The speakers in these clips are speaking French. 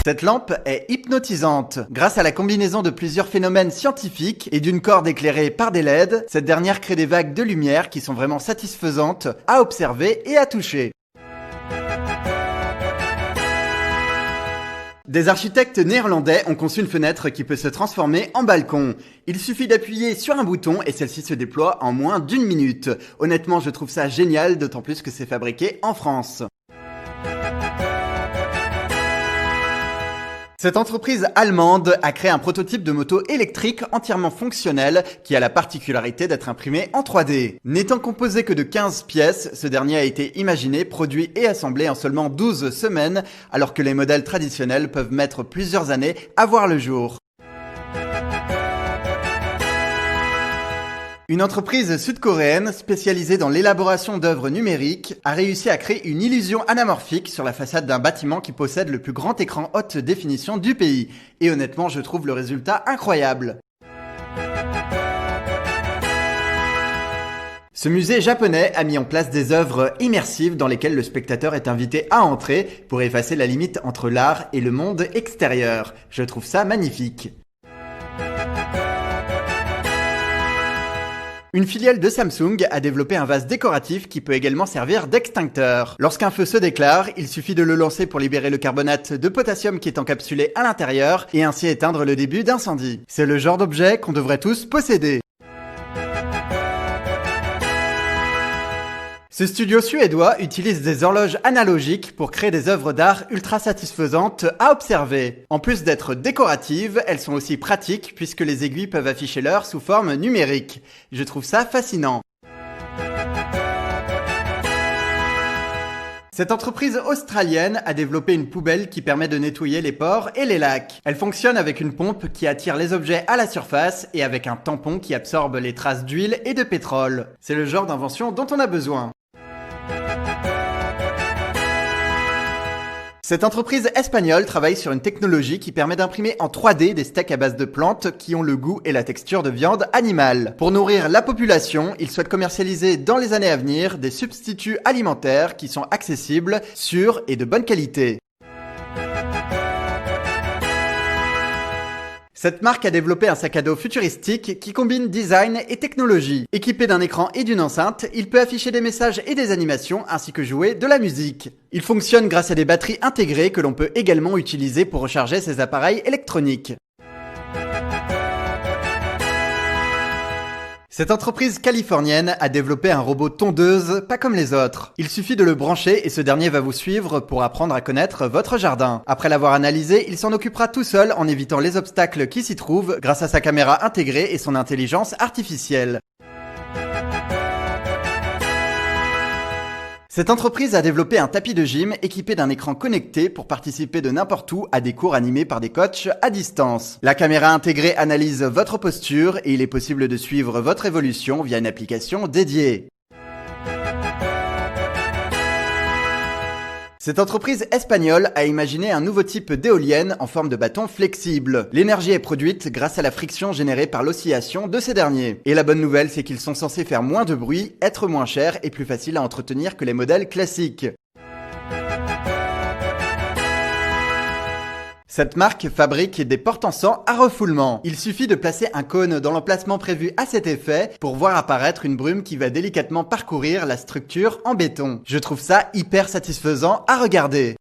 Cette lampe est hypnotisante. Grâce à la combinaison de plusieurs phénomènes scientifiques et d'une corde éclairée par des LED, cette dernière crée des vagues de lumière qui sont vraiment satisfaisantes à observer et à toucher. Des architectes néerlandais ont conçu une fenêtre qui peut se transformer en balcon. Il suffit d'appuyer sur un bouton et celle-ci se déploie en moins d'1 minute. Honnêtement, je trouve ça génial, d'autant plus que c'est fabriqué en France. Cette entreprise allemande a créé un prototype de moto électrique entièrement fonctionnel qui a la particularité d'être imprimé en 3D. N'étant composé que de 15 pièces, ce dernier a été imaginé, produit et assemblé en seulement 12 semaines, alors que les modèles traditionnels peuvent mettre plusieurs années à voir le jour. Une entreprise sud-coréenne spécialisée dans l'élaboration d'œuvres numériques a réussi à créer une illusion anamorphique sur la façade d'un bâtiment qui possède le plus grand écran haute définition du pays. Et honnêtement, je trouve le résultat incroyable. Ce musée japonais a mis en place des œuvres immersives dans lesquelles le spectateur est invité à entrer pour effacer la limite entre l'art et le monde extérieur. Je trouve ça magnifique. Une filiale de Samsung a développé un vase décoratif qui peut également servir d'extincteur. Lorsqu'un feu se déclare, il suffit de le lancer pour libérer le carbonate de potassium qui est encapsulé à l'intérieur et ainsi éteindre le début d'incendie. C'est le genre d'objet qu'on devrait tous posséder. Ce studio suédois utilise des horloges analogiques pour créer des œuvres d'art ultra satisfaisantes à observer. En plus d'être décoratives, elles sont aussi pratiques puisque les aiguilles peuvent afficher l'heure sous forme numérique. Je trouve ça fascinant. Cette entreprise australienne a développé une poubelle qui permet de nettoyer les pores et les lacs. Elle fonctionne avec une pompe qui attire les objets à la surface et avec un tampon qui absorbe les traces d'huile et de pétrole. C'est le genre d'invention dont on a besoin. Cette entreprise espagnole travaille sur une technologie qui permet d'imprimer en 3D des steaks à base de plantes qui ont le goût et la texture de viande animale. Pour nourrir la population, ils souhaitent commercialiser dans les années à venir des substituts alimentaires qui sont accessibles, sûrs et de bonne qualité. Cette marque a développé un sac à dos futuristique qui combine design et technologie. Équipé d'un écran et d'une enceinte, il peut afficher des messages et des animations ainsi que jouer de la musique. Il fonctionne grâce à des batteries intégrées que l'on peut également utiliser pour recharger ses appareils électroniques. Cette entreprise californienne a développé un robot tondeuse pas comme les autres. Il suffit de le brancher et ce dernier va vous suivre pour apprendre à connaître votre jardin. Après l'avoir analysé, il s'en occupera tout seul en évitant les obstacles qui s'y trouvent grâce à sa caméra intégrée et son intelligence artificielle. Cette entreprise a développé un tapis de gym équipé d'un écran connecté pour participer de n'importe où à des cours animés par des coachs à distance. La caméra intégrée analyse votre posture et il est possible de suivre votre évolution via une application dédiée. Cette entreprise espagnole a imaginé un nouveau type d'éolienne en forme de bâton flexible. L'énergie est produite grâce à la friction générée par l'oscillation de ces derniers. Et la bonne nouvelle, c'est qu'ils sont censés faire moins de bruit, être moins chers et plus faciles à entretenir que les modèles classiques. Cette marque fabrique des porte-encens à refoulement. Il suffit de placer un cône dans l'emplacement prévu à cet effet pour voir apparaître une brume qui va délicatement parcourir la structure en béton. Je trouve ça hyper satisfaisant à regarder.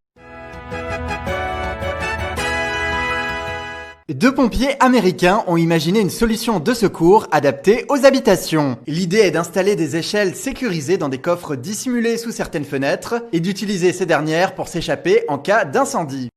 Deux pompiers américains ont imaginé une solution de secours adaptée aux habitations. L'idée est d'installer des échelles sécurisées dans des coffres dissimulés sous certaines fenêtres et d'utiliser ces dernières pour s'échapper en cas d'incendie.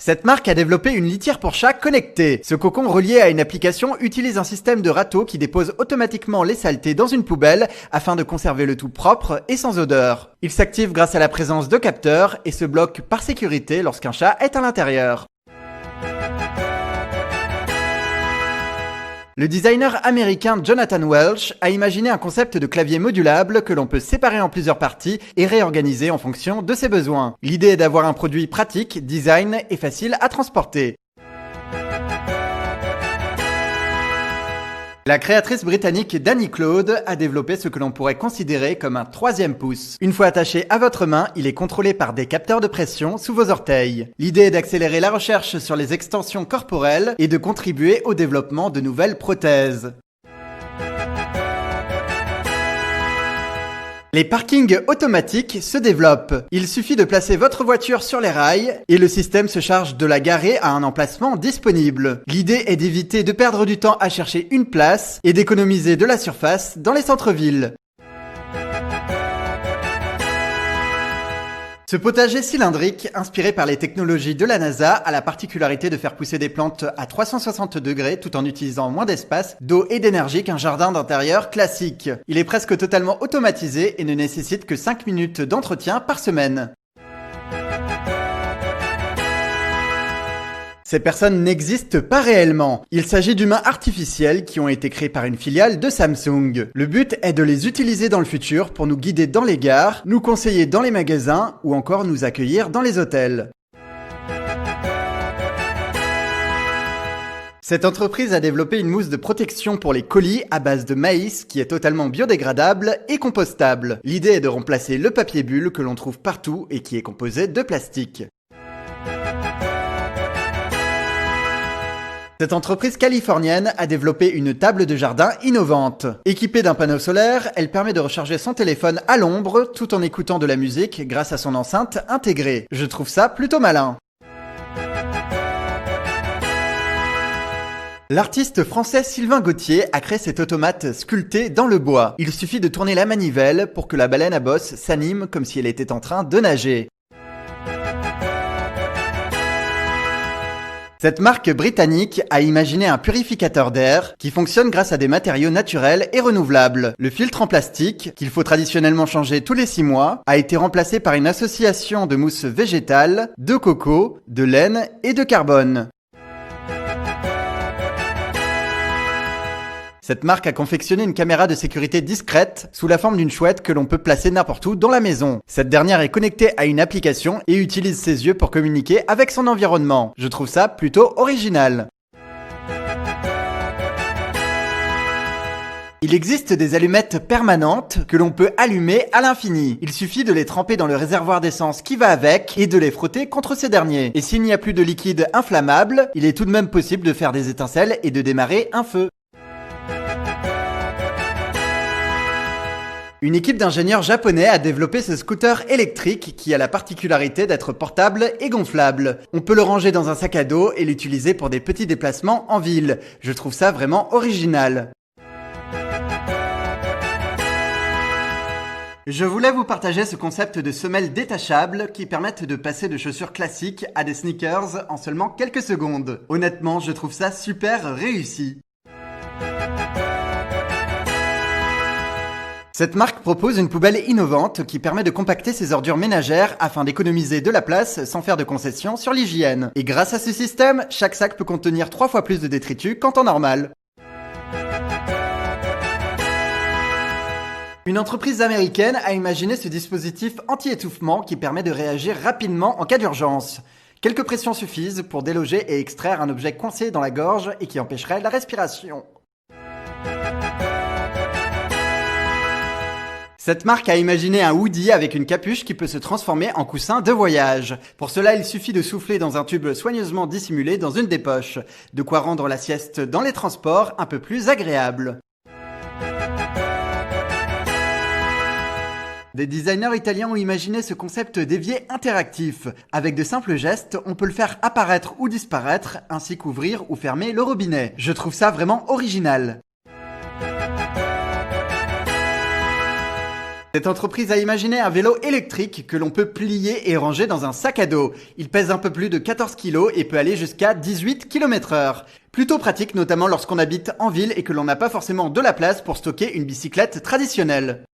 Cette marque a développé une litière pour chat connectée. Ce cocon relié à une application utilise un système de râteau qui dépose automatiquement les saletés dans une poubelle afin de conserver le tout propre et sans odeur. Il s'active grâce à la présence de capteurs et se bloque par sécurité lorsqu'un chat est à l'intérieur. Le designer américain Jonathan Welch a imaginé un concept de clavier modulable que l'on peut séparer en plusieurs parties et réorganiser en fonction de ses besoins. L'idée est d'avoir un produit pratique, design et facile à transporter. La créatrice britannique Dani Claude a développé ce que l'on pourrait considérer comme un troisième pouce. Une fois attaché à votre main, il est contrôlé par des capteurs de pression sous vos orteils. L'idée est d'accélérer la recherche sur les extensions corporelles et de contribuer au développement de nouvelles prothèses. Les parkings automatiques se développent. Il suffit de placer votre voiture sur les rails et le système se charge de la garer à un emplacement disponible. L'idée est d'éviter de perdre du temps à chercher une place et d'économiser de la surface dans les centres-villes. Ce potager cylindrique, inspiré par les technologies de la NASA, a la particularité de faire pousser des plantes à 360 degrés tout en utilisant moins d'espace, d'eau et d'énergie qu'un jardin d'intérieur classique. Il est presque totalement automatisé et ne nécessite que 5 minutes d'entretien par semaine. Ces personnes n'existent pas réellement. Il s'agit d'humains artificiels qui ont été créés par une filiale de Samsung. Le but est de les utiliser dans le futur pour nous guider dans les gares, nous conseiller dans les magasins ou encore nous accueillir dans les hôtels. Cette entreprise a développé une mousse de protection pour les colis à base de maïs qui est totalement biodégradable et compostable. L'idée est de remplacer le papier bulle que l'on trouve partout et qui est composé de plastique. Cette entreprise californienne a développé une table de jardin innovante. Équipée d'un panneau solaire, elle permet de recharger son téléphone à l'ombre tout en écoutant de la musique grâce à son enceinte intégrée. Je trouve ça plutôt malin. L'artiste français Sylvain Gauthier a créé cet automate sculpté dans le bois. Il suffit de tourner la manivelle pour que la baleine à bosse s'anime comme si elle était en train de nager. Cette marque britannique a imaginé un purificateur d'air qui fonctionne grâce à des matériaux naturels et renouvelables. Le filtre en plastique, qu'il faut traditionnellement changer tous les 6 mois, a été remplacé par une association de mousse végétale, de coco, de laine et de carbone. Cette marque a confectionné une caméra de sécurité discrète sous la forme d'une chouette que l'on peut placer n'importe où dans la maison. Cette dernière est connectée à une application et utilise ses yeux pour communiquer avec son environnement. Je trouve ça plutôt original. Il existe des allumettes permanentes que l'on peut allumer à l'infini. Il suffit de les tremper dans le réservoir d'essence qui va avec et de les frotter contre ces derniers. Et s'il n'y a plus de liquide inflammable, il est tout de même possible de faire des étincelles et de démarrer un feu. Une équipe d'ingénieurs japonais a développé ce scooter électrique qui a la particularité d'être portable et gonflable. On peut le ranger dans un sac à dos et l'utiliser pour des petits déplacements en ville. Je trouve ça vraiment original. Je voulais vous partager ce concept de semelles détachables qui permettent de passer de chaussures classiques à des sneakers en seulement quelques secondes. Honnêtement, je trouve ça super réussi. Cette marque propose une poubelle innovante qui permet de compacter ses ordures ménagères afin d'économiser de la place sans faire de concessions sur l'hygiène. Et grâce à ce système, chaque sac peut contenir 3 fois plus de détritus qu'en temps normal. Une entreprise américaine a imaginé ce dispositif anti-étouffement qui permet de réagir rapidement en cas d'urgence. Quelques pressions suffisent pour déloger et extraire un objet coincé dans la gorge et qui empêcherait la respiration. Cette marque a imaginé un hoodie avec une capuche qui peut se transformer en coussin de voyage. Pour cela, il suffit de souffler dans un tube soigneusement dissimulé dans une des poches. De quoi rendre la sieste dans les transports un peu plus agréable. Des designers italiens ont imaginé ce concept d'évier interactif. Avec de simples gestes, on peut le faire apparaître ou disparaître, ainsi qu'ouvrir ou fermer le robinet. Je trouve ça vraiment original. Cette entreprise a imaginé un vélo électrique que l'on peut plier et ranger dans un sac à dos. Il pèse un peu plus de 14 kg et peut aller jusqu'à 18 km/h. Plutôt pratique notamment lorsqu'on habite en ville et que l'on n'a pas forcément de la place pour stocker une bicyclette traditionnelle.